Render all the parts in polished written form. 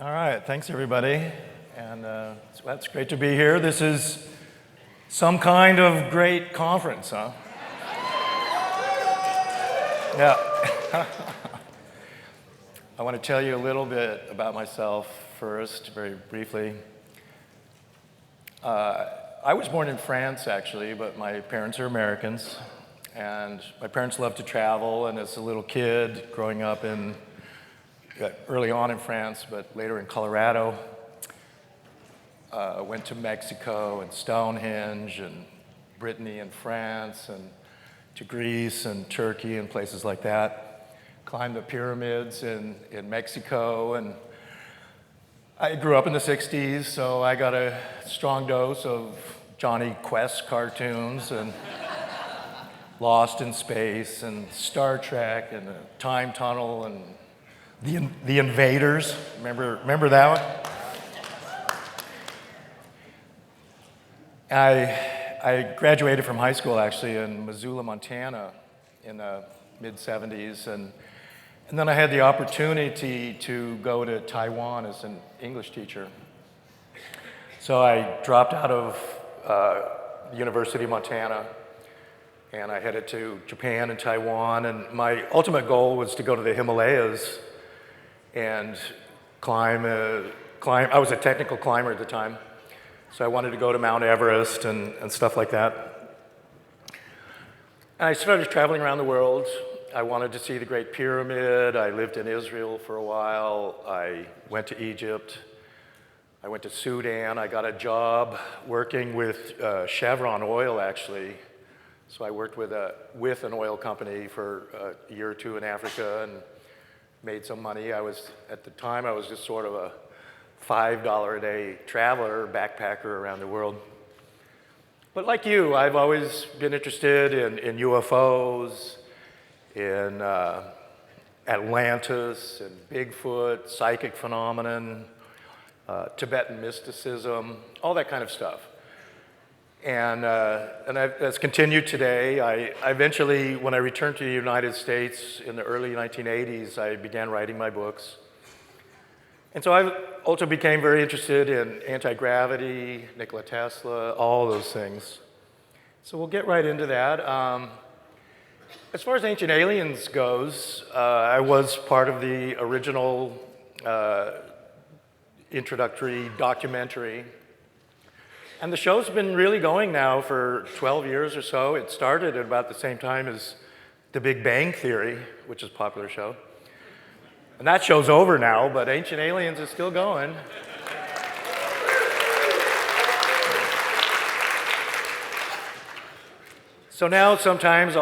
All right, thanks everybody. And it's great to be here. This is some kind of great conference, huh? Yeah. I want to tell you a little bit about myself first, very briefly. I was born in France, actually, but my parents are Americans. And my parents loved to travel, and as a little kid, growing up early on in France, but later in Colorado, went to Mexico and Stonehenge and Brittany and France and to Greece and Turkey and places like that. Climbed the pyramids in Mexico, and I grew up in the 60s, so I got a strong dose of Johnny Quest cartoons and Lost in Space and Star Trek and the Time Tunnel and the Invaders. Remember that one? I graduated from high school actually in Missoula, Montana in the mid-70s, and then I had the opportunity to go to Taiwan as an English teacher. So I dropped out of the University of Montana and I headed to Japan and Taiwan, and my ultimate goal was to go to the Himalayas and climb. I was a technical climber at the time, so I wanted to go to Mount Everest and stuff like that. And I started traveling around the world. I wanted to see the Great Pyramid. I lived in Israel for a while. I went to Egypt. I went to Sudan. I got a job working with Chevron Oil, actually. So I worked with an oil company for a year or two in Africa and made some money. At the time, I was just sort of a $5 a day traveler, backpacker around the world. But like you, I've always been interested in UFOs, in Atlantis, and Bigfoot, psychic phenomenon, Tibetan mysticism, all that kind of stuff. And that's continued today. I eventually, when I returned to the United States in the early 1980s, I began writing my books. And so I also became very interested in anti-gravity, Nikola Tesla, all those things. So we'll get right into that. As far as Ancient Aliens goes, I was part of the original introductory documentary. And the show's been really going now for 12 years or so. It started at about the same time as The Big Bang Theory, which is a popular show. And that show's over now, but Ancient Aliens is still going. So now sometimes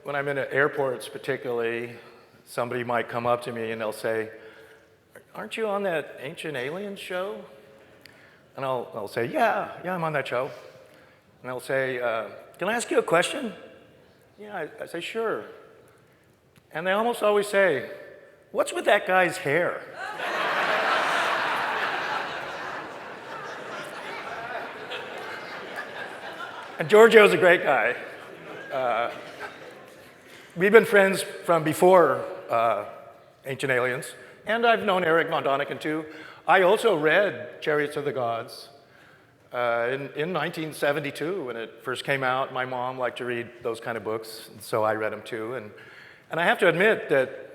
when I'm in airports particularly, somebody might come up to me and they'll say, "Aren't you on that Ancient Aliens show?" And I'll say, yeah, I'm on that show. And they'll say, "Can I ask you a question?" Yeah, I say, "Sure." And they almost always say, "What's with that guy's hair?" And Giorgio's a great guy. We've been friends from before Ancient Aliens, and I've known Eric von Däniken too. I also read Chariots of the Gods in 1972 when it first came out. My mom liked to read those kind of books, and so I read them too. And I have to admit that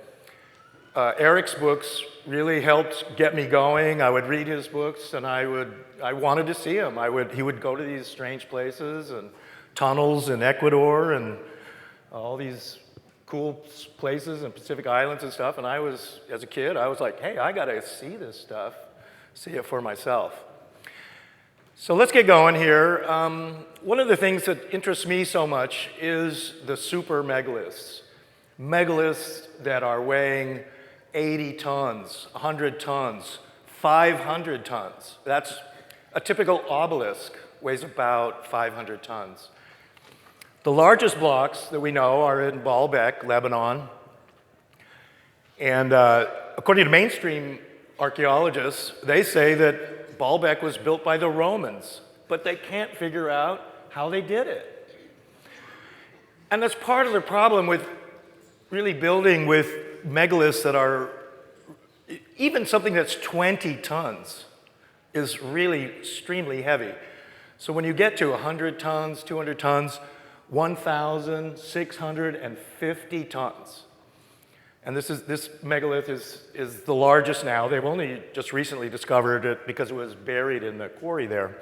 Eric's books really helped get me going. I would read his books, and I wanted to see him. He would go to these strange places and tunnels in Ecuador and all these cool places and Pacific Islands and stuff. And as a kid, I was like, hey, I gotta see this stuff, see it for myself. So let's get going here. One of the things that interests me so much is the super megaliths. Megaliths that are weighing 80 tons, 100 tons, 500 tons. That's a typical obelisk, weighs about 500 tons. The largest blocks that we know are in Baalbek, Lebanon. And according to mainstream archaeologists, they say that Baalbek was built by the Romans, but they can't figure out how they did it. And that's part of the problem with really building with megaliths that are even something that's 20 tons is really extremely heavy. So when you get to 100 tons, 200 tons, 1,650 tons. And this megalith is the largest now. They've only just recently discovered it because it was buried in the quarry there.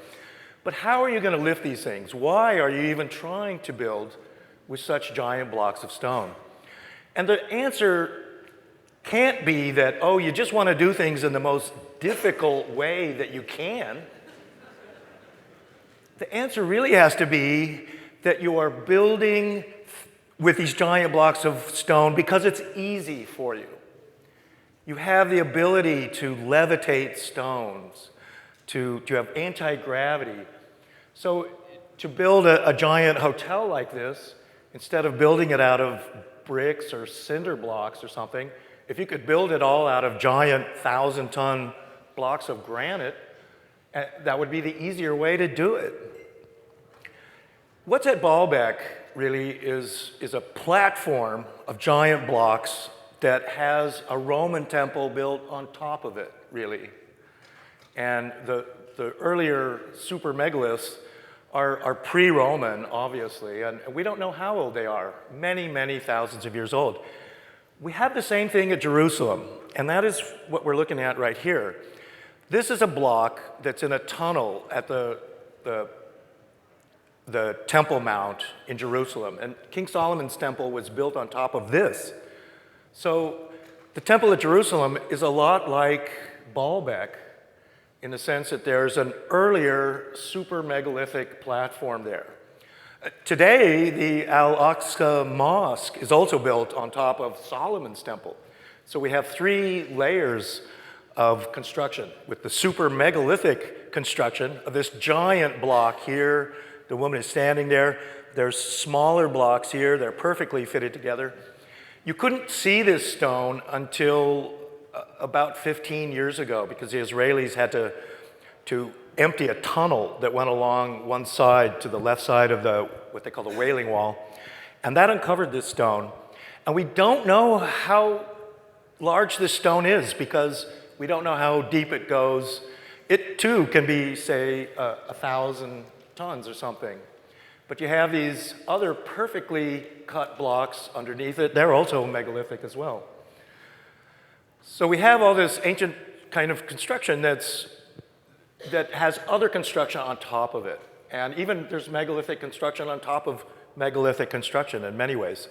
But how are you going to lift these things? Why are you even trying to build with such giant blocks of stone? And the answer can't be that, oh, you just want to do things in the most difficult way that you can. The answer really has to be that you are building with these giant blocks of stone because it's easy for you. You have the ability to levitate stones, to have anti-gravity. So to build a giant hotel like this, instead of building it out of bricks or cinder blocks or something, if you could build it all out of giant 1,000-ton blocks of granite, that would be the easier way to do it. What's at Baalbek really is a platform of giant blocks that has a Roman temple built on top of it, really. And the earlier super megaliths are pre-Roman, obviously, and we don't know how old they are, many, many thousands of years old. We have the same thing at Jerusalem, and that is what we're looking at right here. This is a block that's in a tunnel at the Temple Mount in Jerusalem, and King Solomon's temple was built on top of this. So the temple at Jerusalem is a lot like Baalbek in the sense that there's an earlier super megalithic platform there. Today, the Al-Aqsa Mosque is also built on top of Solomon's temple. So we have 3 layers of construction with the super megalithic construction of this giant block here. The woman is standing there. There's smaller blocks here. They're perfectly fitted together. You couldn't see this stone until about 15 years ago because the Israelis had to empty a tunnel that went along one side to the left side of what they call the Wailing Wall. And that uncovered this stone. And we don't know how large this stone is because we don't know how deep it goes. It too can be, say, 1,000 tons or something. But you have these other perfectly cut blocks underneath it. They're also megalithic as well. So we have all this ancient kind of construction that has other construction on top of it. And even there's megalithic construction on top of megalithic construction in many ways.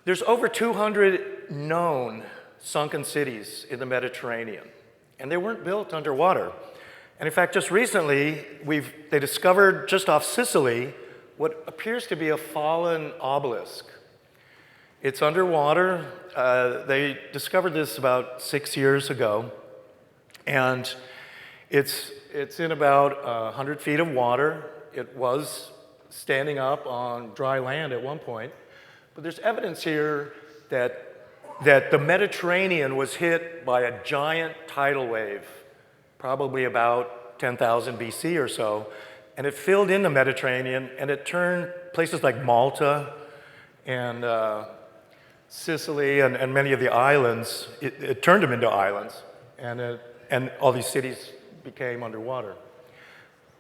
There's over 200 known sunken cities in the Mediterranean, and they weren't built underwater. And in fact, just recently, they discovered just off Sicily what appears to be a fallen obelisk. It's underwater. They discovered this about 6 years ago, and it's in about 100 feet of water. It was standing up on dry land at one point, but there's evidence here that the Mediterranean was hit by a giant tidal wave, probably about 10,000 BC or so, and it filled in the Mediterranean, and it turned places like Malta and Sicily and many of the islands, it turned them into islands, and all these cities became underwater.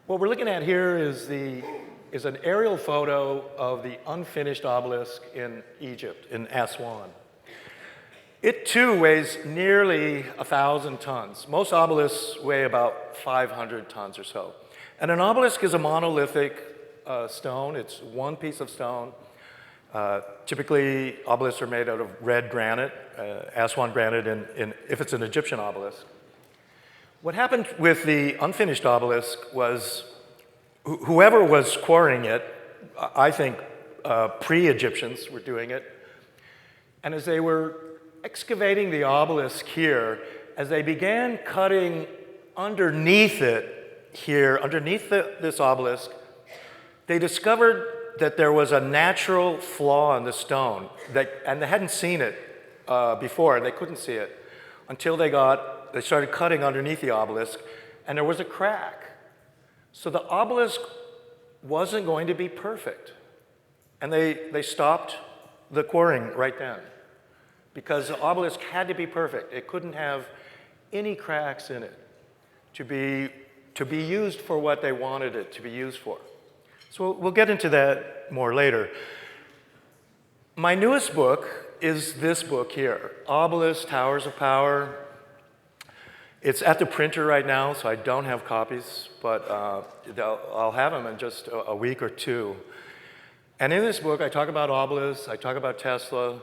What we're looking at here is an aerial photo of the unfinished obelisk in Egypt, in Aswan. It too weighs nearly 1,000 tons. Most obelisks weigh about 500 tons or so. And an obelisk is a monolithic stone. It's one piece of stone. Typically, obelisks are made out of red granite, Aswan granite, if it's an Egyptian obelisk. What happened with the unfinished obelisk was whoever was quarrying it, I think pre-Egyptians were doing it, and as they were excavating the obelisk here, as they began cutting underneath it here, underneath this obelisk, they discovered that there was a natural flaw in the stone, and they hadn't seen it before. They couldn't see it until they started cutting underneath the obelisk, and there was a crack. So the obelisk wasn't going to be perfect, and they stopped the quarrying right then. because the obelisk had to be perfect. It couldn't have any cracks in it to be used for what they wanted it to be used for. So we'll get into that more later. My newest book is this book here, Obelisk, Towers of Power. It's at the printer right now, so I don't have copies, but I'll have them in just a week or two. And in this book, I talk about obelisks, I talk about Tesla,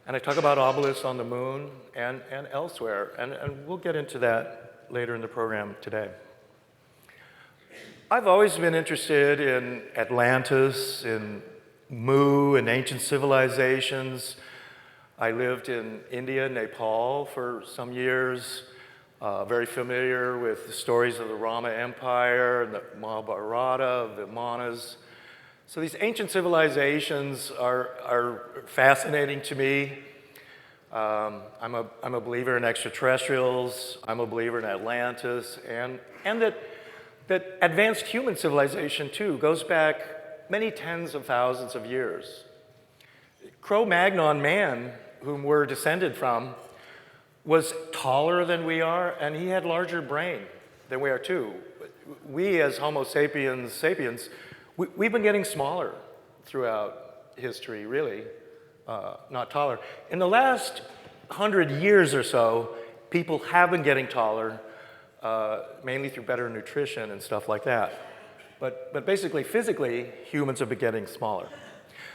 and I talk about obelisks on the moon and elsewhere. And we'll get into that later in the program today. I've always been interested in Atlantis, in Mu, and ancient civilizations. I lived in India, Nepal for some years. Very familiar with the stories of the Rama Empire and the Mahabharata, the Manas. So these ancient civilizations are fascinating to me. I'm a believer in extraterrestrials. I'm a believer in Atlantis, and that advanced human civilization too goes back many tens of thousands of years. Cro-Magnon man, whom we're descended from, was taller than we are, and he had larger brain than we are too. We as Homo sapiens, we've been getting smaller throughout history, really, not taller. In the last 100 years or so, people have been getting taller, mainly through better nutrition and stuff like that. But basically, physically, humans have been getting smaller.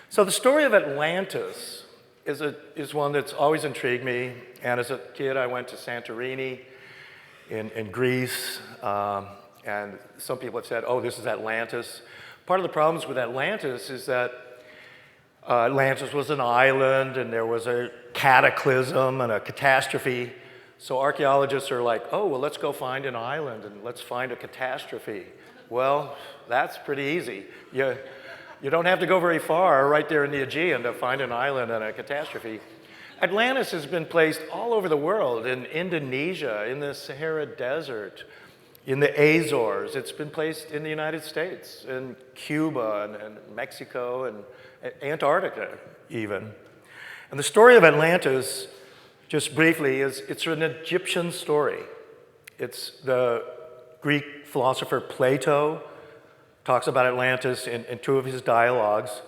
So the story of Atlantis is one that's always intrigued me. And as a kid, I went to Santorini in Greece. And some people have said, oh, this is Atlantis. Part of the problems with Atlantis is that Atlantis was an island and there was a cataclysm and a catastrophe. So archaeologists are like, oh, well, let's go find an island and let's find a catastrophe. Well, that's pretty easy. You don't have to go very far right there in the Aegean to find an island and a catastrophe. Atlantis has been placed all over the world, in Indonesia, in the Sahara Desert, in the Azores. It's been placed in the United States, in Cuba and Mexico and Antarctica even. And the story of Atlantis, just briefly, it's an Egyptian story. It's the Greek philosopher Plato talks about Atlantis in two of his dialogues.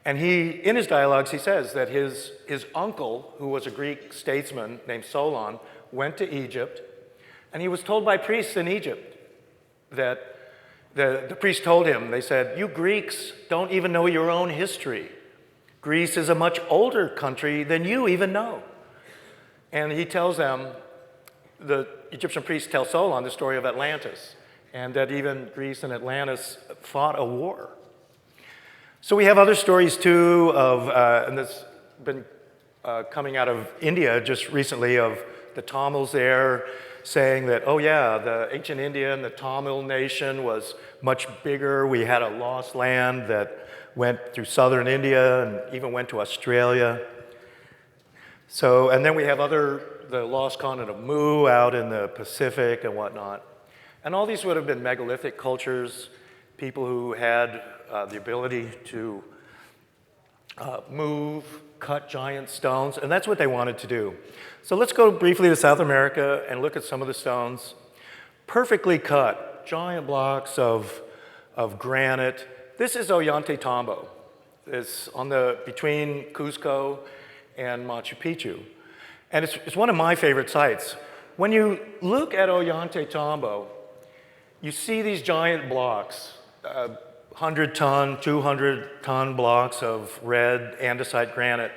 And in his dialogues, he says that his uncle, who was a Greek statesman named Solon, went to Egypt, and he was told by priests in Egypt that the priest told him, they said, you Greeks don't even know your own history. Greece is a much older country than you even know. And he tells them, the Egyptian priests tell Solon the story of Atlantis, and that even Greece and Atlantis fought a war. So we have other stories too and this has been coming out of India just recently, of the Tamils there saying that, oh yeah, the ancient India and the Tamil nation was much bigger. We had a lost land that went through southern India and even went to Australia. So, and then we have the lost continent of Mu out in the Pacific and whatnot. And all these would have been megalithic cultures, people who had the ability to move, cut giant stones, and that's what they wanted to do. So let's go briefly to South America and look at some of the stones. Perfectly cut, giant blocks of granite. This is Oyonte Tombo. It's between Cusco and Machu Picchu. And it's one of my favorite sites. When you look at Oyonte Tombo, you see these giant blocks, 100-ton, 200-ton blocks of red andesite granite.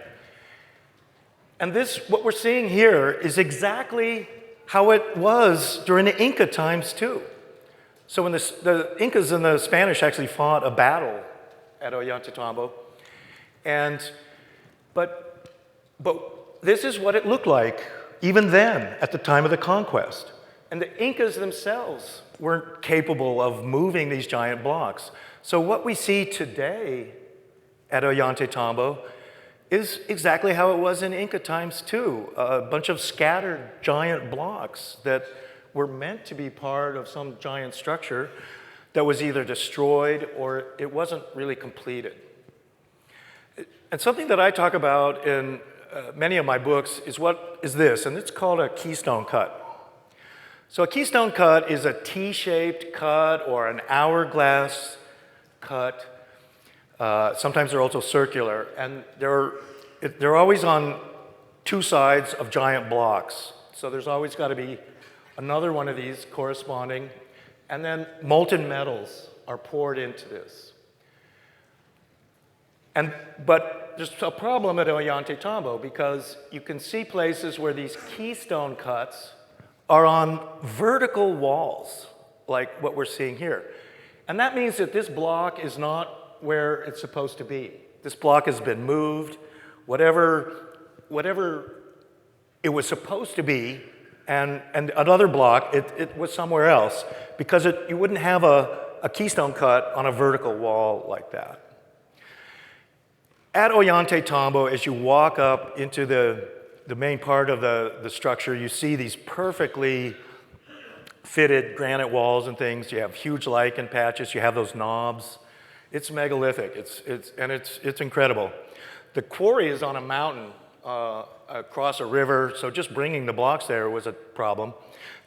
And what we're seeing here is exactly how it was during the Inca times too. So when the Incas and the Spanish actually fought a battle at Oyonte Tombo, but this is what it looked like even then at the time of the conquest. And the Incas themselves weren't capable of moving these giant blocks. So what we see today at Oyonte Tombo is exactly how it was in Inca times too. A bunch of scattered giant blocks that were meant to be part of some giant structure that was either destroyed or it wasn't really completed. And something that I talk about in many of my books is what is this, and it's called a keystone cut. So a keystone cut is a T-shaped cut or an hourglass cut. Sometimes they're also circular, and they're always on two sides of giant blocks. So there's always got to be another one of these corresponding, and then molten metals are poured into this. But there's a problem at Oyonte Tombo because you can see places where these keystone cuts are on vertical walls, like what we're seeing here. And that means that this block is not where it's supposed to be. This block has been moved, whatever it was supposed to be, and another block, it was somewhere else, because you wouldn't have a keystone cut on a vertical wall like that. At Oyonte Tombo, as you walk up into the main part of the structure, you see these perfectly fitted granite walls and things. You have huge lichen patches. You have those knobs. It's megalithic. It's incredible. The quarry is on a mountain across a river, so just bringing the blocks there was a problem.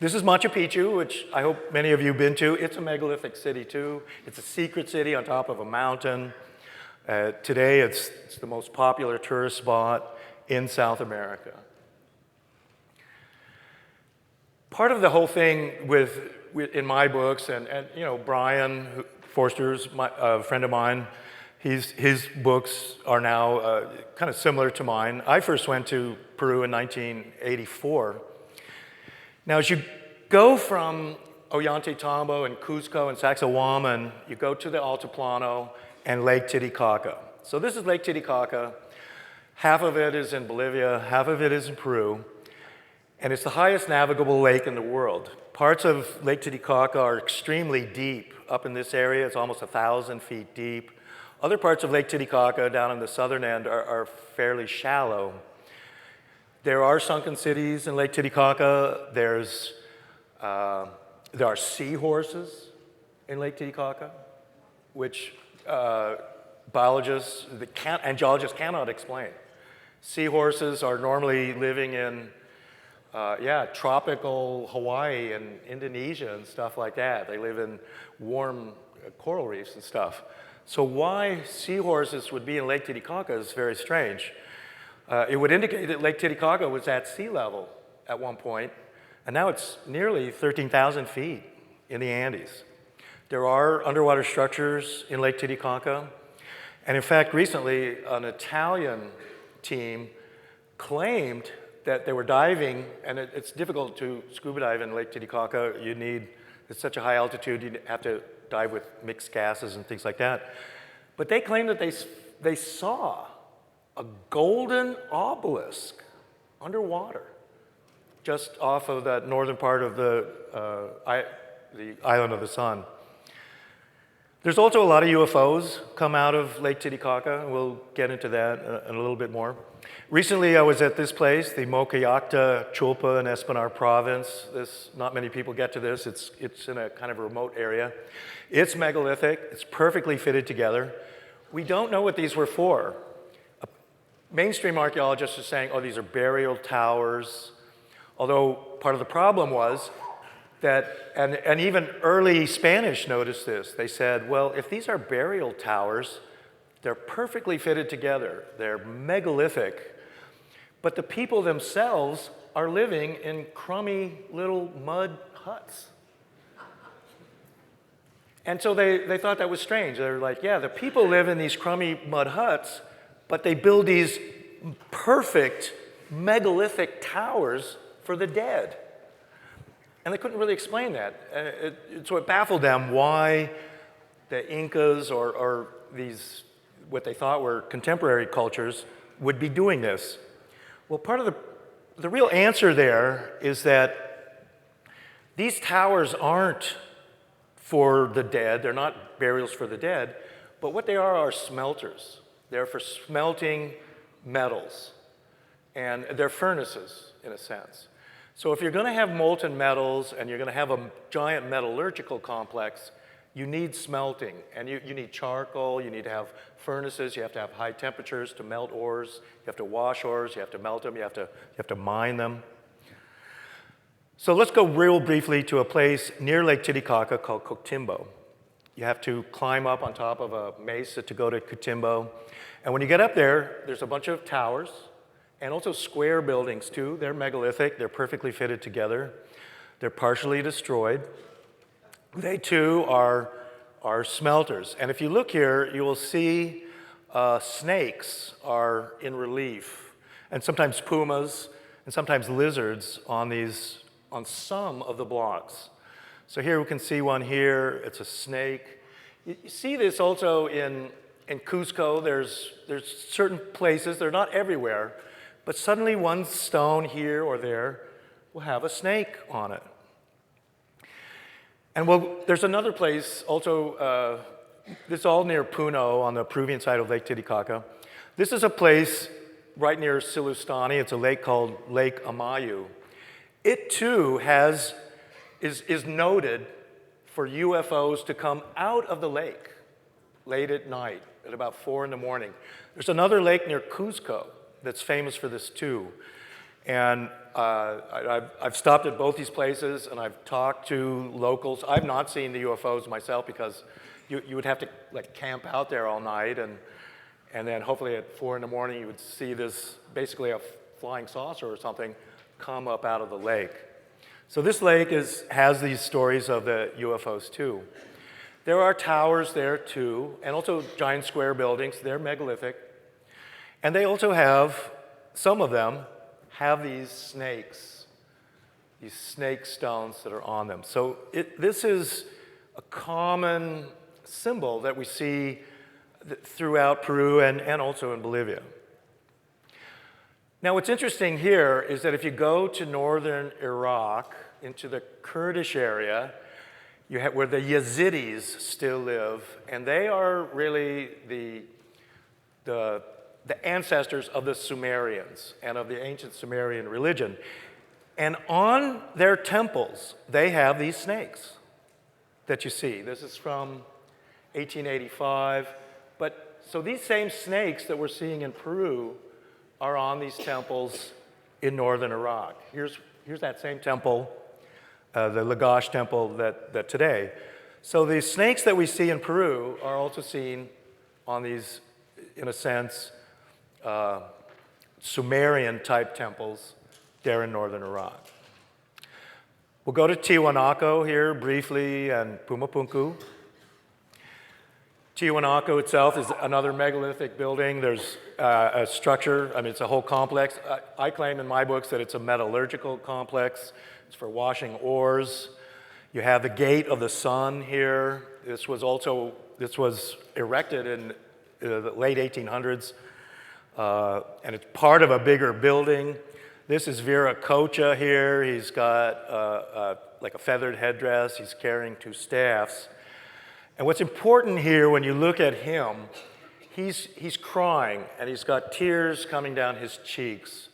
This is Machu Picchu, which I hope many of you have been to. It's a megalithic city too. It's a secret city on top of a mountain. Today, it's the most popular tourist spot in South America. Part of the whole thing in my books, and you know, Brian Forster's a friend of mine, his books are now kind of similar to mine. I first went to Peru in 1984. Now, as you go from Oyonte Tombo and Cusco and Sacsayhuaman, you go to the Altiplano and Lake Titicaca. So this is Lake Titicaca. Half of it is in Bolivia, half of it is in Peru, and it's the highest navigable lake in the world. Parts of Lake Titicaca are extremely deep. Up in this area, it's almost 1,000 feet deep. Other parts of Lake Titicaca down in the southern end are fairly shallow. There are sunken cities in Lake Titicaca. There are seahorses in Lake Titicaca, which biologists and geologists cannot explain. Seahorses are normally living in tropical Hawaii and Indonesia and stuff like that. They live in warm coral reefs and stuff. So why seahorses would be in Lake Titicaca is very strange. It would indicate that Lake Titicaca was at sea level at one point, and now it's nearly 13,000 feet in the Andes. There are underwater structures in Lake Titicaca, and in fact, recently, an Italian team claimed that they were diving, and it's difficult to scuba dive in Lake Titicaca. It's such a high altitude, you have to dive with mixed gases and things like that. But they claimed that they saw a golden obelisk underwater, just off of that northern part of the island of the sun. There's also a lot of UFOs come out of Lake Titicaca, and we'll get into that a little bit more. Recently, I was at this place, the Mokayakta Chopa in Espinar province. Not many people get to this. It's in a kind of remote area. It's megalithic. It's perfectly fitted together. We don't know what these were for. Mainstream archaeologists are saying, oh, these are burial towers. Although part of the problem was that, and even early Spanish noticed this. They said, well, if these are burial towers, they're perfectly fitted together. They're megalithic. But the people themselves are living in crummy little mud huts. And so they thought that was strange. They're like, yeah, the people live in these crummy mud huts, but they build these perfect megalithic towers for the dead. And they couldn't really explain that. So it baffled them why the Incas or these, what they thought were contemporary cultures, would be doing this. Well, part of the real answer there is that these towers aren't for the dead. They're not burials for the dead. But what they are smelters. They're for smelting metals. And they're furnaces, in a sense. So if you're going to have molten metals and you're going to have a giant metallurgical complex, you need smelting, and you need charcoal, you need to have furnaces, you have to have high temperatures to melt ores, you have to wash ores, you have to melt them, you have to mine them. So let's go real briefly to a place near Lake Titicaca called Coquimbo. You have to climb up on top of a mesa to go to Coquimbo. And when you get up there, there's a bunch of towers and also square buildings too. They're megalithic, they're perfectly fitted together. They're partially destroyed. They too are smelters. And if you look here, you will see snakes are in relief, and sometimes pumas, and sometimes lizards on some of the blocks. So here we can see one here, it's a snake. You see this also in Cusco. There's certain places, they're not everywhere, but suddenly one stone here or there will have a snake on it. And well, there's another place also, this is all near Puno on the Peruvian side of Lake Titicaca. This is a place right near Silustani. It's a lake called Lake Amayu. It too is noted for UFOs to come out of the lake late at night at about 4 in the morning. There's another lake near Cusco that's famous for this too. And I've stopped at both these places and I've talked to locals. I've not seen the UFOs myself because you would have to like camp out there all night and then hopefully at 4 in the morning you would see this, basically a flying saucer or something, come up out of the lake. So this lake has these stories of the UFOs too. There are towers there too, and also giant square buildings. They're megalithic. And they also have, some of them, have these snakes, these snake stones that are on them. So this is a common symbol that we see throughout Peru and also in Bolivia. Now what's interesting here is that if you go to northern Iraq, into the Kurdish area, where the Yazidis still live, and they are really the ancestors of the Sumerians and of the ancient Sumerian religion. And on their temples, they have these snakes that you see. This is from 1885. But so these same snakes that we're seeing in Peru are on these temples in northern Iraq. Here's that same temple, the Lagash temple that today. So the snakes that we see in Peru are also seen on these, in a sense, Sumerian-type temples there in northern Iraq. We'll go to Tijuanako here briefly and Pumapunku. Tijuanako itself is another megalithic building. There's a structure, I mean, it's a whole complex. I claim in my books that it's a metallurgical complex. It's for washing ores. You have the Gate of the Sun here. This was erected in the late 1800s. And it's part of a bigger building. This is Viracocha here. He's got like a feathered headdress. He's carrying 2 staffs. And what's important here when you look at him, he's crying and he's got tears coming down his cheeks.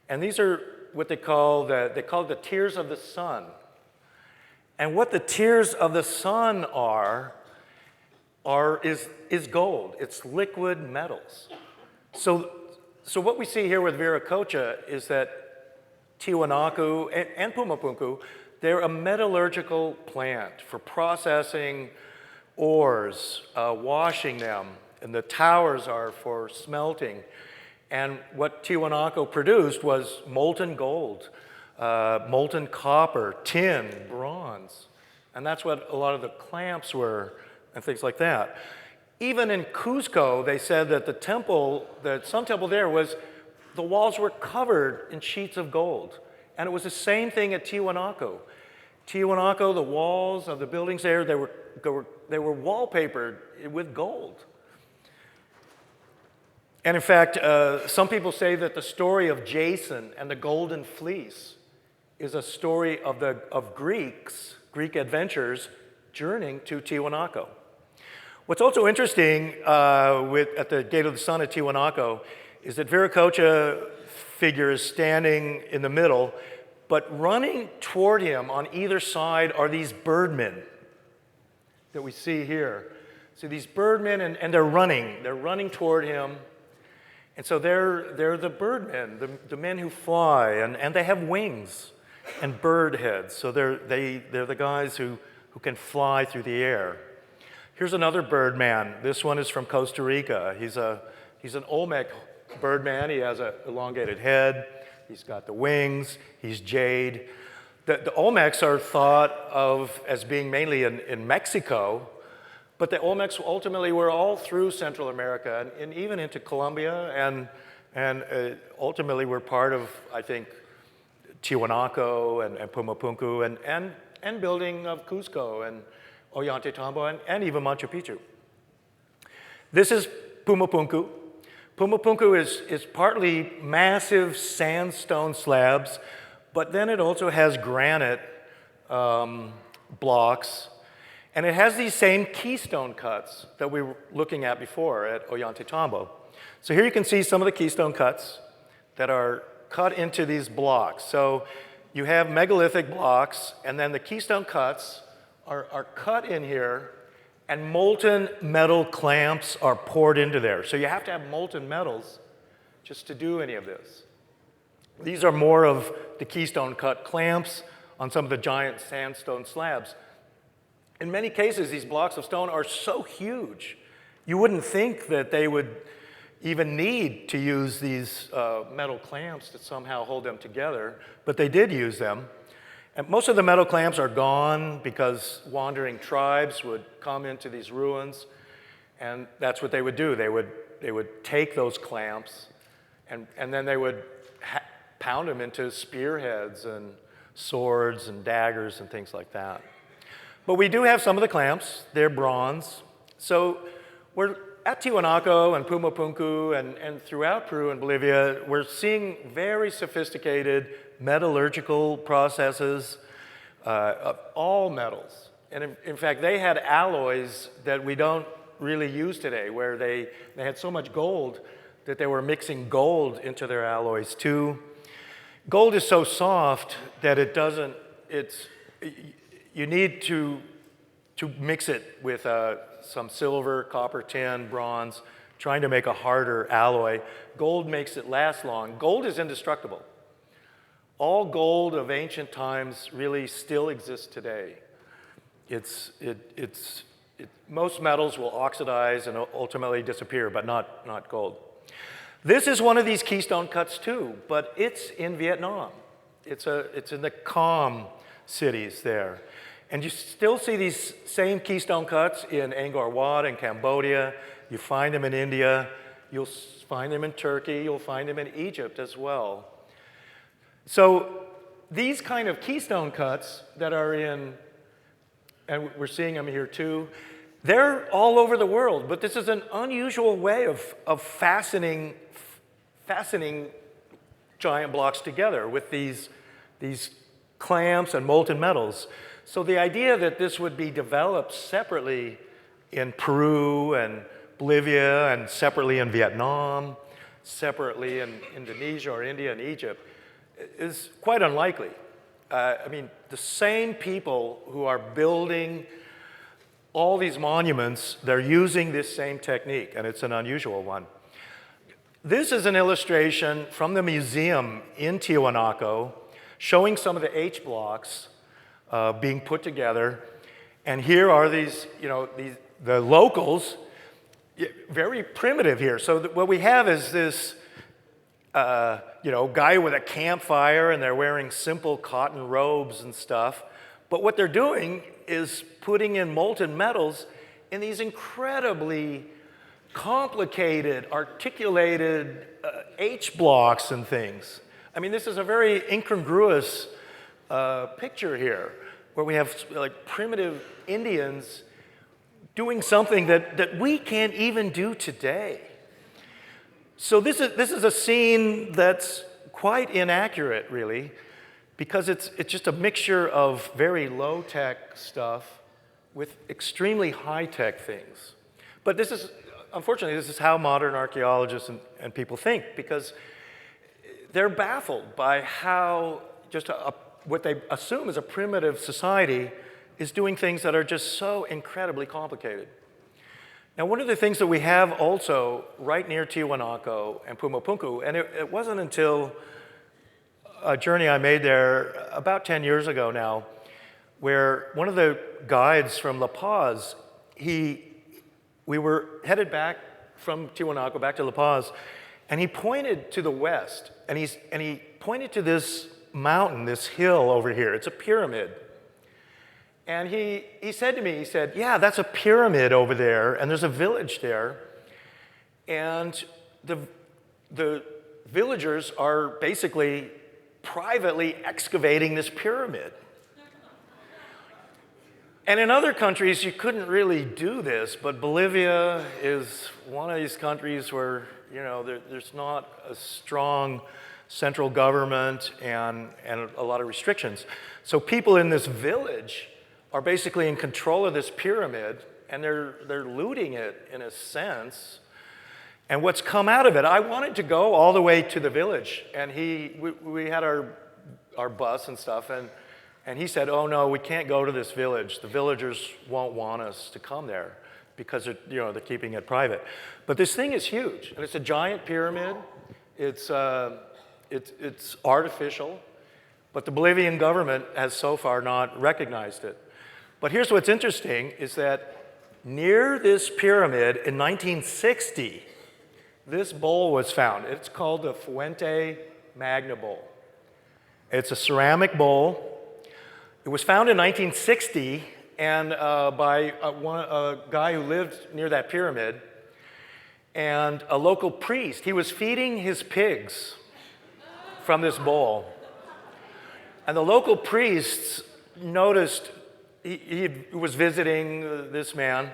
And these are what they call the tears of the sun. And what the tears of the sun is gold. It's liquid metals. So what we see here with Viracocha is that Tijuanako and Pumapunku, they're a metallurgical plant for processing ores, washing them, and the towers are for smelting. And what Tijuanako produced was molten gold, molten copper, tin, bronze. And that's what a lot of the clamps were and things like that. Even in Cusco, they said that the Sun Temple there the walls were covered in sheets of gold. And it was the same thing at Tijuanako. Tijuanako, the walls of the buildings there, they were wallpapered with gold. And in fact, some people say that the story of Jason and the Golden Fleece is a story of Greek adventurers journeying to Tijuanako. What's also interesting at the Gate of the Sun at Tijuanako is that Viracocha figure is standing in the middle, but running toward him on either side are these birdmen. that we see here. So these birdmen, and they're running toward him. And so they're the birdmen, the men who fly, and they have wings and bird heads. So they're the guys who can fly through the air. Here's another birdman. This one is from Costa Rica. He's an Olmec birdman. He has an elongated head. He's got the wings. He's jade. The Olmecs are thought of as being mainly in Mexico, but the Olmecs ultimately were all through Central America and even into Colombia, and ultimately were part of, I think, Tijuanako and Pumapunku and building of Cusco and Oyonte Tombo and even Machu Picchu. This is Pumapunku. Pumapunku is partly massive sandstone slabs, but then it also has granite blocks. And it has these same keystone cuts that we were looking at before at Oyonte Tombo. So here you can see some of the keystone cuts that are cut into these blocks. So you have megalithic blocks, and then the keystone cuts are cut in here, and molten metal clamps are poured into there. So you have to have molten metals just to do any of this. These are more of the keystone cut clamps on some of the giant sandstone slabs. In many cases, these blocks of stone are so huge, you wouldn't think that they would even need to use these metal clamps to somehow hold them together, but they did use them. And most of the metal clamps are gone because wandering tribes would come into these ruins, and that's what they would do. They would take those clamps, and then they would pound them into spearheads and swords and daggers and things like that. But we do have some of the clamps. They're bronze. So we're at Tijuanako and Pumapunku and throughout Peru and Bolivia, we're seeing very sophisticated metallurgical processes of all metals. And in fact, they had alloys that we don't really use today, where they had so much gold that they were mixing gold into their alloys too. Gold is so soft that you need to mix it with some silver, copper, tin, bronze, trying to make a harder alloy. Gold makes it last long. Gold is indestructible. All gold of ancient times really still exists today. Most metals will oxidize and ultimately disappear, but not gold. This is one of these keystone cuts too, but it's in Vietnam. It's in the Kham cities there. And you still see these same keystone cuts in Angkor Wat in Cambodia. You find them in India. You'll find them in Turkey. You'll find them in Egypt as well. So these kind of keystone cuts that are in, and we're seeing them here too, they're all over the world. But this is an unusual way of fastening giant blocks together with these clamps and molten metals. So the idea that this would be developed separately in Peru and Bolivia and separately in Vietnam, separately in Indonesia or India and Egypt is quite unlikely. I mean, the same people who are building all these monuments, they're using this same technique, and it's an unusual one. This is an illustration from the museum in Tijuanako showing some of the H blocks being put together. And here are these, the locals, very primitive here. So what we have is this, guy with a campfire, and they're wearing simple cotton robes and stuff. But what they're doing is putting in molten metals in these incredibly complicated, articulated H blocks and things. I mean, this is a very incongruous picture here, where we have like primitive Indians doing something that we can't even do today. So this is a scene that's quite inaccurate, really, because it's just a mixture of very low-tech stuff with extremely high-tech things. But unfortunately, this is how modern archaeologists and people think, because they're baffled by how just what they assume is a primitive society is doing things that are just so incredibly complicated. Now, one of the things that we have also right near Tijuanako and Pumapunku, and it wasn't until a journey I made there about 10 years ago now, where one of the guides from La Paz, we were headed back from Tijuanako back to La Paz, and he pointed to the west, and he pointed to this mountain, this hill over here. It's a pyramid. And he said to me, he said, yeah, that's a pyramid over there, and there's a village there. And the villagers are basically privately excavating this pyramid. And in other countries, you couldn't really do this, but Bolivia is one of these countries where, you know, there's not a strong central government and a lot of restrictions. So people in this village are basically in control of this pyramid, and they're looting it in a sense. And what's come out of it, I wanted to go all the way to the village, and we had our bus and stuff, and he said, oh no, we can't go to this village. The villagers won't want us to come there because they're keeping it private. But this thing is huge, and it's a giant pyramid. It's artificial, but the Bolivian government has so far not recognized it. But here's what's interesting is that near this pyramid in 1960, this bowl was found. It's called the Fuente Magna bowl. It's a ceramic bowl. It was found in 1960 and by a guy who lived near that pyramid, and a local priest. He was feeding his pigs from this bowl. And the local priests noticed, he was visiting this man,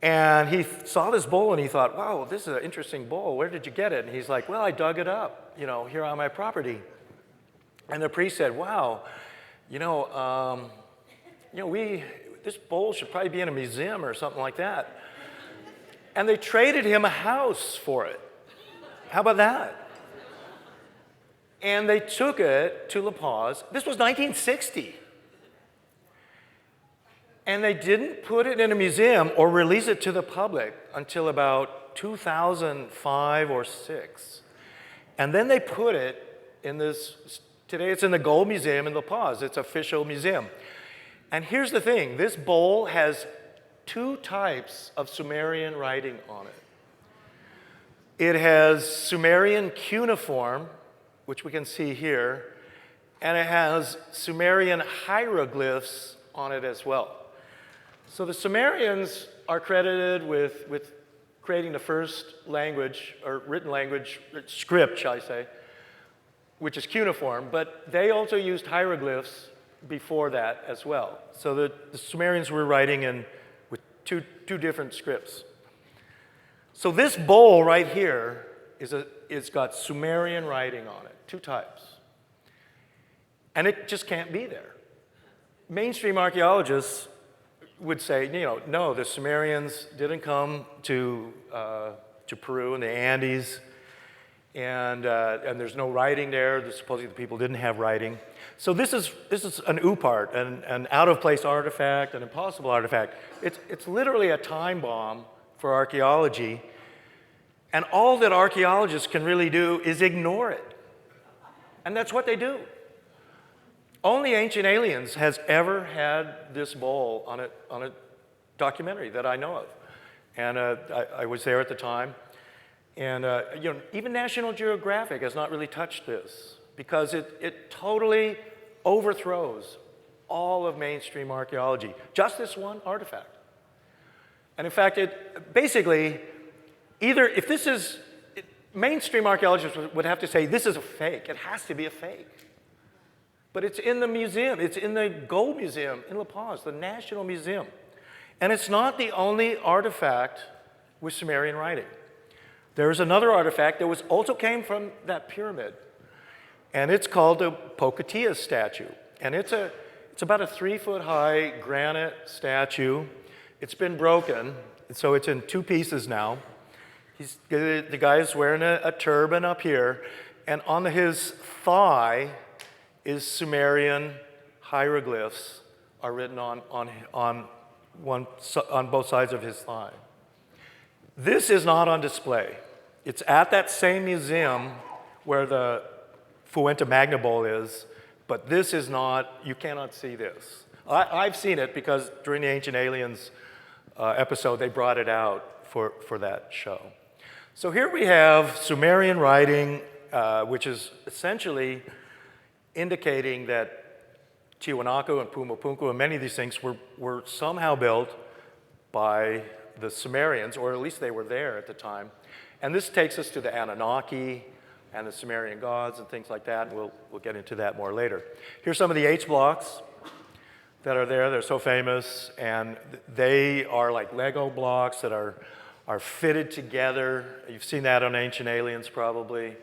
and he saw this bowl and he thought, wow, this is an interesting bowl. Where did you get it? And he's like, well, I dug it up, here on my property. And the priest said, wow, this bowl should probably be in a museum or something like that. And they traded him a house for it. How about that? And they took it to La Paz. This was 1960. And they didn't put it in a museum or release it to the public until about 2005 or 6. And then they put it in this, today it's in the Gold Museum in La Paz. It's an official museum. And here's the thing, this bowl has 2 types of Sumerian writing on it. It has Sumerian cuneiform, which we can see here, and it has Sumerian hieroglyphs on it as well. So the Sumerians are credited with creating the first language, or written language, script, shall I say, which is cuneiform, but they also used hieroglyphs before that as well. So the Sumerians were writing with two different scripts. So this bowl right here it's got Sumerian writing on it, 2 types. And it just can't be there. Mainstream archaeologists would say, no, the Sumerians didn't come to Peru in the Andes, and there's no writing there. Supposedly the people didn't have writing. So this is an OOPArt, an out-of-place artifact, an impossible artifact. It's literally a time bomb for archaeology, and all that archaeologists can really do is ignore it. And that's what they do. Only Ancient Aliens has ever had this bowl on a documentary that I know of. And I was there at the time. And even National Geographic has not really touched this because it totally overthrows all of mainstream archaeology, just this one artifact. And in fact, mainstream archaeologists would have to say, this is a fake. It has to be a fake. But it's in the museum. It's in the Gold Museum in La Paz, the National Museum. And it's not the only artifact with Sumerian writing. There's another artifact that also came from that pyramid. And it's called the Pocatia Statue. And it's about a 3-foot-high granite statue. It's been broken, so it's in 2 pieces now. The guy is wearing a turban up here, and on his thigh is Sumerian hieroglyphs are written on both sides of his thigh. This is not on display. It's at that same museum where the Fuente Magna bowl is, but this is not, you cannot see this. I've seen it because during the Ancient Aliens episode, they brought it out for that show. So here we have Sumerian writing, which is essentially indicating that Tijuanako and Pumapunku and many of these things were somehow built by the Sumerians, or at least they were there at the time. And this takes us to the Anunnaki and the Sumerian gods and things like that, and we'll get into that more later. Here's some of the H blocks that are there. They're so famous, and they are like Lego blocks that are fitted together. You've seen that on Ancient Aliens probably.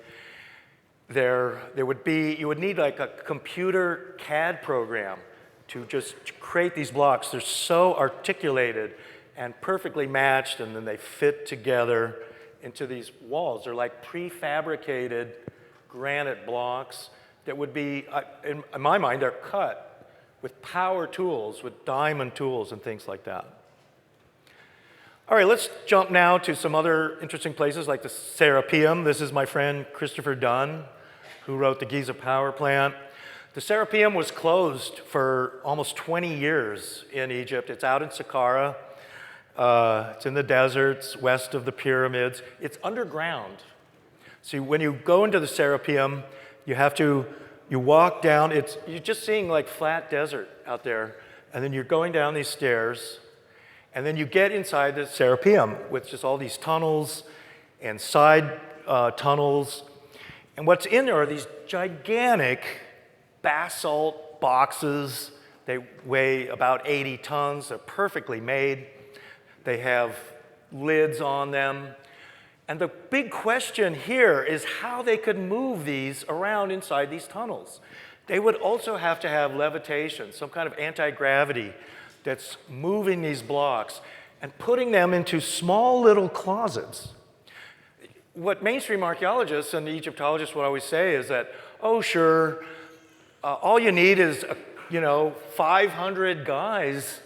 You would need like a computer CAD program to just create these blocks. They're so articulated and perfectly matched, and then they fit together into these walls. They're like prefabricated granite blocks that would be, in my mind, they're cut with power tools, with diamond tools and things like that. All right, let's jump now to some other interesting places like the Serapium. This is my friend Christopher Dunn, who wrote the Giza power plant. The Serapium was closed for almost 20 years in Egypt. It's out in Saqqara. It's in the deserts west of the pyramids. It's underground. So when you go into the Serapium, you walk down. You're just seeing like flat desert out there, and then you're going down these stairs, and then you get inside the Serapium with just all these tunnels and side tunnels. And what's in there are these gigantic basalt boxes. They weigh about 80 tons. They're perfectly made. They have lids on them. And the big question here is how they could move these around inside these tunnels. They would also have to have levitation, some kind of anti-gravity that's moving these blocks and putting them into small little closets. What mainstream archaeologists and Egyptologists would always say is that, oh, sure, all you need is, 500 guys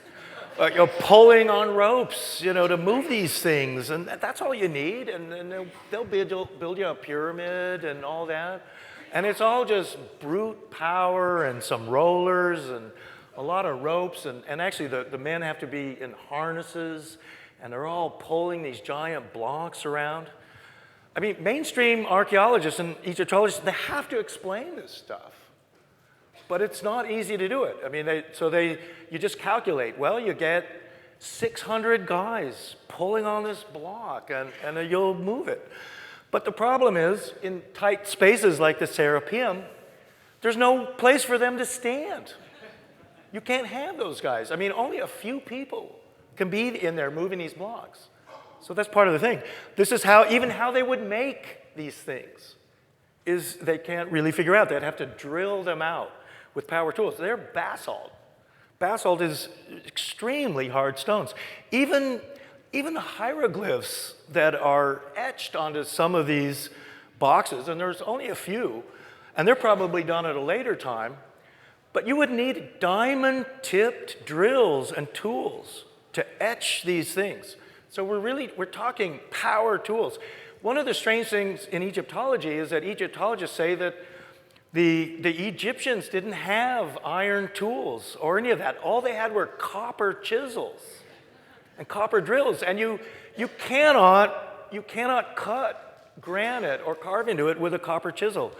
pulling on ropes, to move these things, and that's all you need, and they'll build you a pyramid and all that. And it's all just brute power and some rollers and a lot of ropes, and actually the men have to be in harnesses, and they're all pulling these giant blocks around. I mean, mainstream archaeologists and Egyptologists, they have to explain this stuff. But it's not easy to do it. I mean, you just calculate, well, you get 600 guys pulling on this block, and you'll move it. But the problem is, in tight spaces like the Serapium, there's no place for them to stand. You can't have those guys. I mean, only a few people can be in there moving these blocks. So that's part of the thing. This is how they would make these things, is they can't really figure out. They'd have to drill them out with power tools. They're basalt. Basalt is extremely hard stones. Even the hieroglyphs that are etched onto some of these boxes, and there's only a few, and they're probably done at a later time, but you would need diamond-tipped drills and tools to etch these things. So we're talking power tools. One of the strange things in Egyptology is that Egyptologists say that the Egyptians didn't have iron tools or any of that. All they had were copper chisels and copper drills. And you cannot cut granite or carve into it with a copper chisel.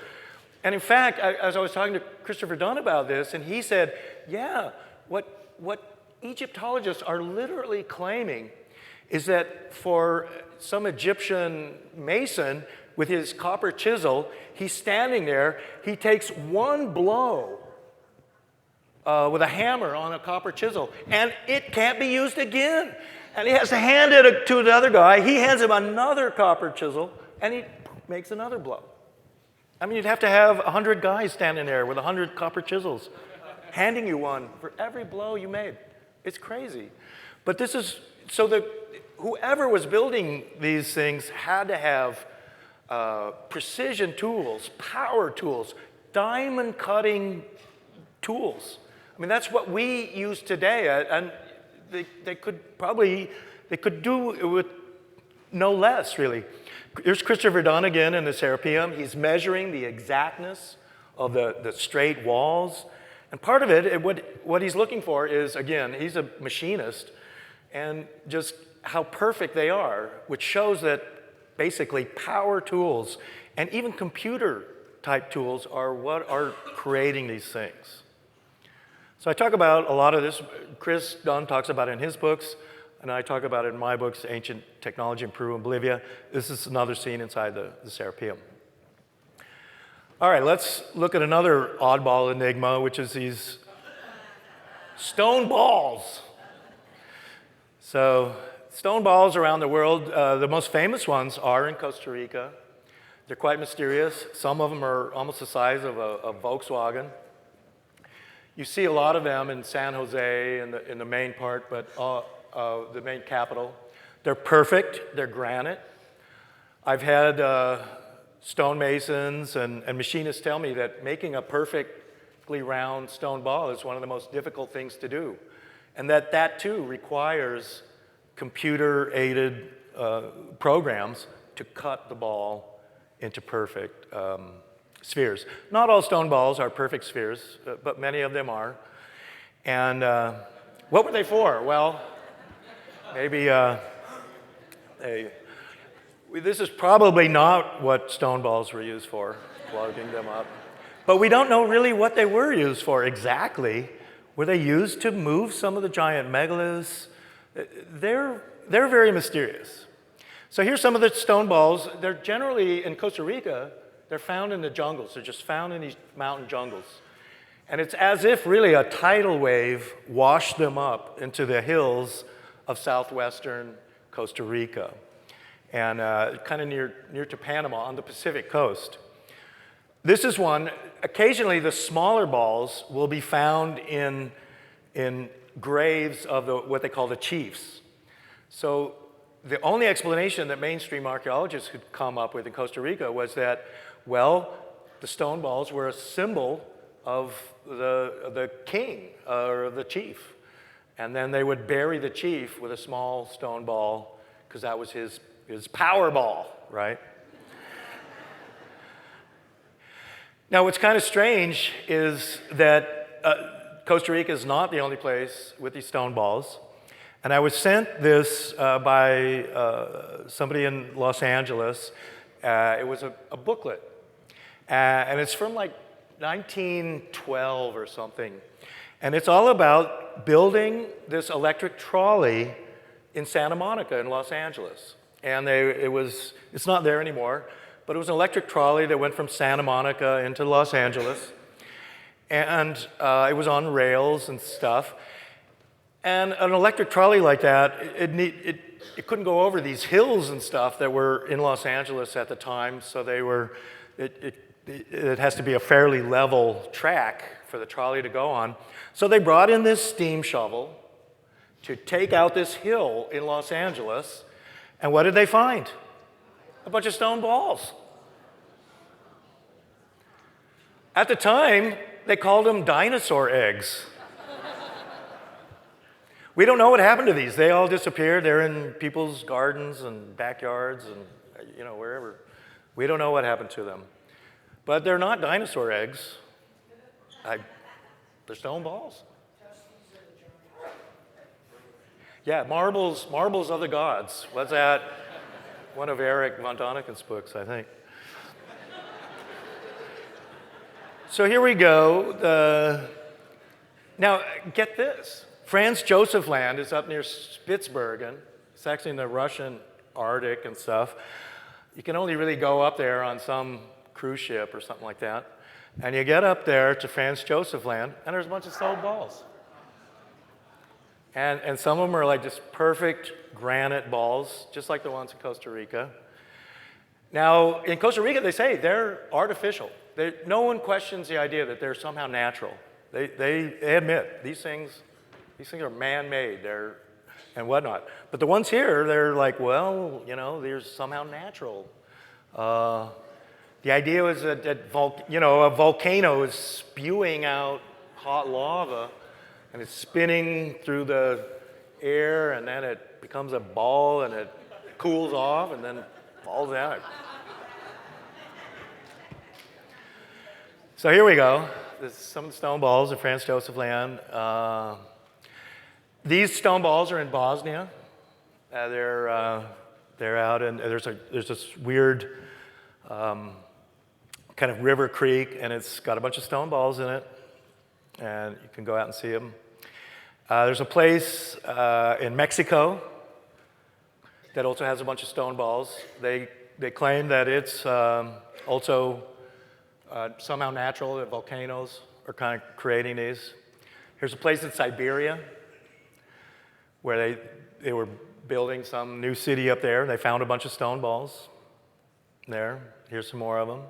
And in fact, as I was talking to Christopher Dunn about this, and he said, yeah, what Egyptologists are literally claiming is that for some Egyptian mason with his copper chisel, he's standing there, he takes one blow with a hammer on a copper chisel, and it can't be used again. And he has to hand it to the other guy. He hands him another copper chisel, and he makes another blow. I mean, you'd have to have 100 guys standing there with 100 copper chisels, handing you one for every blow you made. It's crazy. But this is, so whoever was building these things had to have precision tools, power tools, diamond cutting tools I mean, that's what we use today, and they could do it with no less, really. Here's Christopher Dunn again in the Serapium. He's measuring the exactness of the straight walls. And part of it, what he's looking for is, again, he's a machinist, and just how perfect they are, which shows that basically power tools and even computer type tools are what are creating these things. So I talk about a lot of this. Chris Dunn talks about it in his books, and I talk about it in my books, Ancient Technology in Peru and Bolivia. This is another scene inside the Serapium. All right, let's look at another oddball enigma, which is these stone balls. So stone balls around the world, the most famous ones are in Costa Rica. They're quite mysterious. Some of them are almost the size of a Volkswagen. You see a lot of them in San Jose in the main part, but the main capital. They're perfect. They're granite. I've had stonemasons and machinists tell me that making a perfectly round stone ball is one of the most difficult things to do, and that too requires computer-aided programs to cut the ball into perfect spheres. Not all stone balls are perfect spheres, but many of them are. And what were they for? Well, maybe this is probably not what stone balls were used for, plugging them up. But we don't know really what they were used for exactly. Were they used to move some of the giant megaliths? They're very mysterious. So here's some of the stone balls. They're generally, in Costa Rica, they're found in the jungles. They're just found in these mountain jungles. And it's as if really a tidal wave washed them up into the hills of southwestern Costa Rica, and kind of near to Panama on the Pacific coast. This is one. Occasionally, the smaller balls will be found in graves of what they call the chiefs. So the only explanation that mainstream archaeologists could come up with in Costa Rica was that, well, the stone balls were a symbol of the king or the chief. And then they would bury the chief with a small stone ball because that was his power ball, right? Now, what's kind of strange is that Costa Rica is not the only place with these stone balls. And I was sent this by somebody in Los Angeles. It was a booklet. And it's from like 1912 or something. And it's all about building this electric trolley in Santa Monica in Los Angeles. And it's not there anymore, but it was an electric trolley that went from Santa Monica into Los Angeles. And it was on rails and stuff. And an electric trolley like that, it couldn't go over these hills and stuff that were in Los Angeles at the time, so it has to be a fairly level track for the trolley to go on. So they brought in this steam shovel to take out this hill in Los Angeles, and what did they find? A bunch of stone balls. At the time, they called them dinosaur eggs. We don't know what happened to these. They all disappeared. They're in people's gardens and backyards and wherever. We don't know what happened to them. But they're not dinosaur eggs. They're stone balls. Yeah, marbles of the gods. What's that? One of Eric von Daniken's books, I think. So here we go. Now, get this. Franz Josef Land is up near Spitsbergen. It's actually in the Russian Arctic and stuff. You can only really go up there on some cruise ship or something like that. And you get up there to Franz Josef Land, and there's a bunch of stone balls. And some of them are like just perfect granite balls, just like the ones in Costa Rica. Now, in Costa Rica, they say they're artificial. No one questions the idea that they're somehow natural. They admit these things are man-made, and whatnot. But the ones here, they're like, well, they're somehow natural. The idea was that a volcano is spewing out hot lava and it's spinning through the air, and then it becomes a ball, and it cools off, and then falls out. So here we go. This is some of the stone balls of Franz Josef Land. These stone balls are in Bosnia. They're out, and there's this weird kind of river creek, and it's got a bunch of stone balls in it, and you can go out and see them. There's a place in Mexico that also has a bunch of stone balls. They claim that it's also somehow natural, that volcanoes are kind of creating these. Here's a place in Siberia where they were building some new city up there. They found a bunch of stone balls there. Here's some more of them.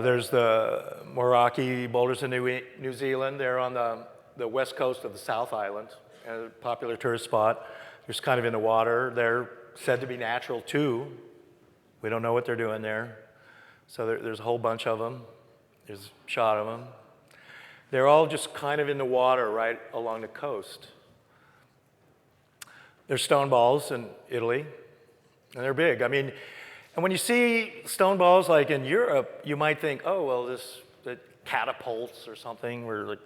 There's the Moraki boulders in New Zealand. They're on the west coast of the South Island, a popular tourist spot. They're just kind of in the water. They're said to be natural too. We don't know what they're doing there. So there's a whole bunch of them. There's a shot of them. They're all just kind of in the water right along the coast. There's stone balls in Italy, and they're big. I mean, and when you see stone balls like in Europe, you might think, oh, well, the catapults or something, we're like,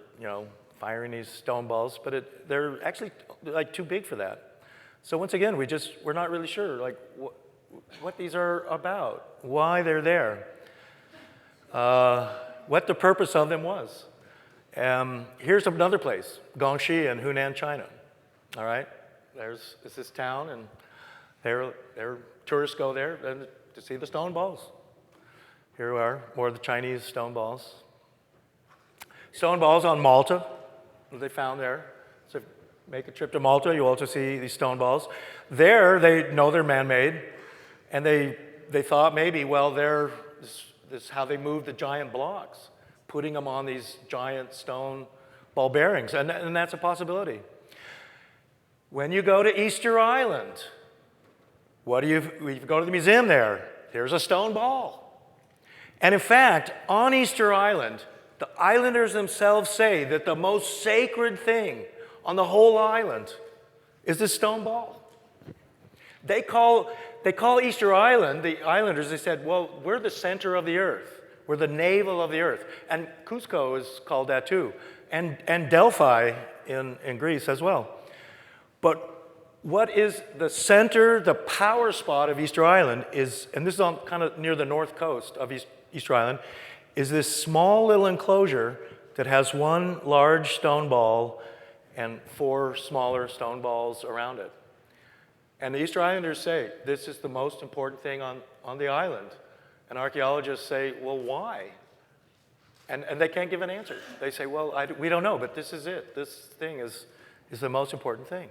firing these stone balls, but they're actually like too big for that. So once again, we're not really sure like what these are about, why they're there, what the purpose of them was. Here's another place, Gongxi in Hunan, China. All right, there's this town, and tourists go there to see the stone balls. Here we are, more of the Chinese stone balls. Stone balls on Malta, they found there. So if you make a trip to Malta, you'll also see these stone balls. There, they know they're man-made, and they thought maybe, well, this is how they moved the giant blocks, putting them on these giant stone ball bearings, and that's a possibility. When you go to Easter Island, when you go to the museum there's a stone ball. And in fact, on Easter Island, the islanders themselves say that the most sacred thing on the whole island is this stone ball. They call Easter Island, the islanders, they said, well, we're the center of the earth. We're the navel of the earth. And Cusco is called that too. And Delphi in Greece as well. But what is the center, the power spot of Easter Island is, and this is on kind of near the north coast of Easter Island, is this small little enclosure that has one large stone ball and 4 smaller stone balls around it. And the Easter Islanders say, this is the most important thing on the island. And archaeologists say, well, why? And they can't give an answer. They say, well, we don't know, but this is it. This thing is the most important thing.